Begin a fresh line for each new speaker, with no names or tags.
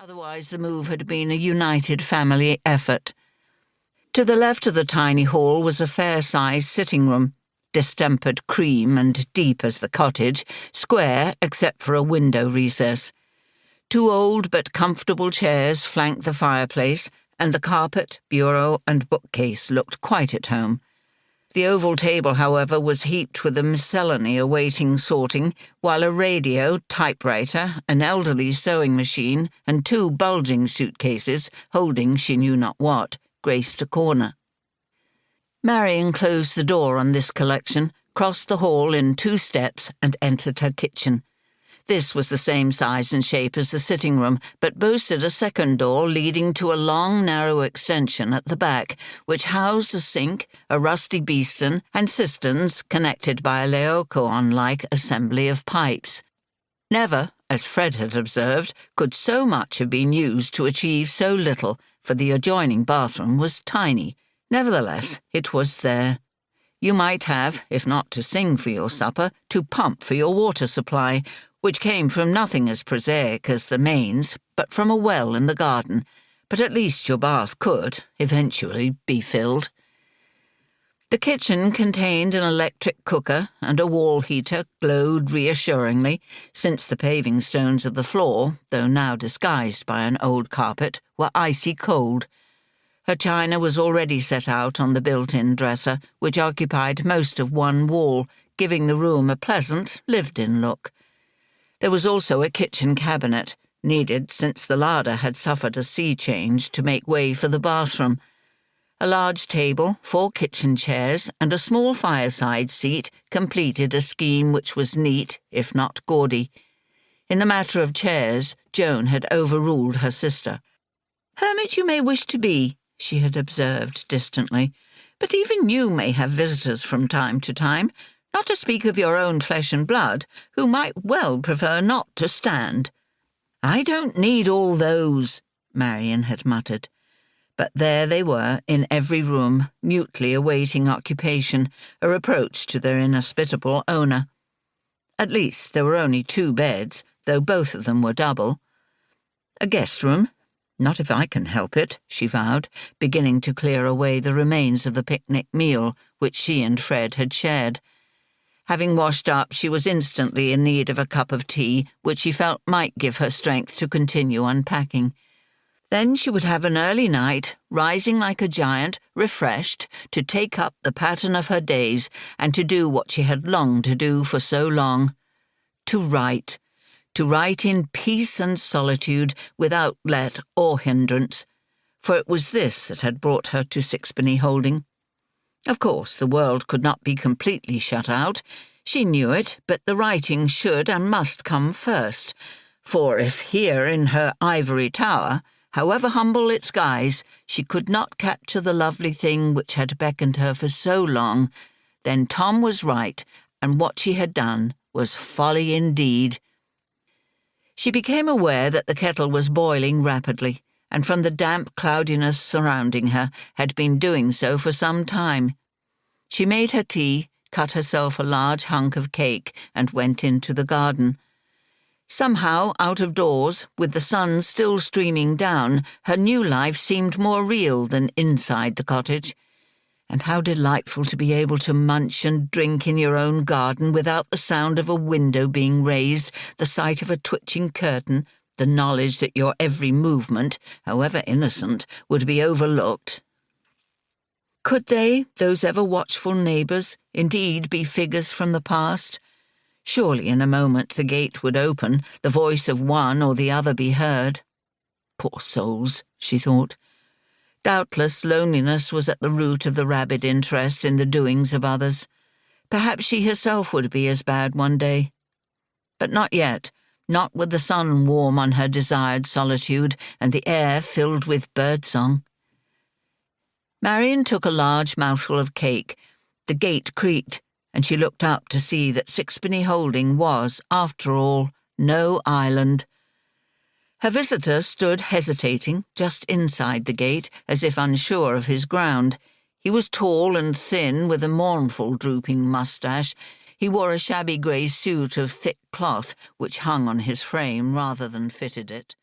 Otherwise, the move had been a united family effort. To the left of the tiny hall was a fair-sized sitting room, distempered cream and deep as the cottage, square except for a window recess. 2 old but comfortable chairs flanked the fireplace, and the carpet, bureau, and bookcase looked quite at home. The oval table, however, was heaped with a miscellany awaiting sorting, while a radio, typewriter, an elderly sewing machine, and 2 bulging suitcases, holding she knew not what, graced a corner. Marian closed the door on this collection, crossed the hall in 2 steps, and entered her kitchen. This was the same size and shape as the sitting room, but boasted a second door leading to a long, narrow extension at the back, which housed a sink, a rusty beeston, and cisterns connected by a Laocoon-like assembly of pipes. Never, as Fred had observed, could so much have been used to achieve so little, for the adjoining bathroom was tiny. Nevertheless, it was there. You might have, if not to sing for your supper, to pump for your water supply, which came from nothing as prosaic as the mains, but from a well in the garden, but at least your bath could, eventually, be filled. The kitchen contained an electric cooker, and a wall heater glowed reassuringly, since the paving stones of the floor, though now disguised by an old carpet, were icy cold. Her china was already set out on the built-in dresser, which occupied most of one wall, giving the room a pleasant, lived-in look. There was also a kitchen cabinet, needed since the larder had suffered a sea change to make way for the bathroom. A large table, 4 kitchen chairs, and a small fireside seat completed a scheme which was neat, if not gaudy. In the matter of chairs, Joan had overruled her sister. "Hermit you may wish to be," she had observed distantly, "but even you may have visitors from time to time, not to speak of your own flesh and blood, who might well prefer not to stand." "I don't need all those," Marian had muttered. But there they were, in every room, mutely awaiting occupation, a reproach to their inhospitable owner. At least there were only 2 beds, though both of them were double. A guest room? Not if I can help it, she vowed, beginning to clear away the remains of the picnic meal which she and Fred had shared. Having washed up, she was instantly in need of a cup of tea, which she felt might give her strength to continue unpacking. Then she would have an early night, rising like a giant, refreshed, to take up the pattern of her days and to do what she had longed to do for so long. To write in peace and solitude, without let or hindrance, for it was this that had brought her to Sixpenny Holding. Of course, the world could not be completely shut out. She knew it, but the writing should and must come first, for if here in her ivory tower, however humble its guise, she could not capture the lovely thing which had beckoned her for so long, then Tom was right, and what she had done was folly indeed. She became aware that the kettle was boiling rapidly, and from the damp cloudiness surrounding her, had been doing so for some time. She made her tea, cut herself a large hunk of cake, and went into the garden. Somehow, out of doors, with the sun still streaming down, her new life seemed more real than inside the cottage. And how delightful to be able to munch and drink in your own garden without the sound of a window being raised, the sight of a twitching curtain, the knowledge that your every movement, however innocent, would be overlooked. Could they, those ever-watchful neighbours, indeed be figures from the past? Surely in a moment the gate would open, the voice of one or the other be heard. Poor souls, she thought. Doubtless loneliness was at the root of the rabid interest in the doings of others. Perhaps she herself would be as bad one day. But not yet, not with the sun warm on her desired solitude and the air filled with birdsong. Marian took a large mouthful of cake. The gate creaked, and she looked up to see that Sixpenny Holding was, after all, no island. Her visitor stood hesitating just inside the gate, as if unsure of his ground. He was tall and thin, with a mournful drooping moustache. He wore a shabby grey suit of thick cloth, which hung on his frame rather than fitted it.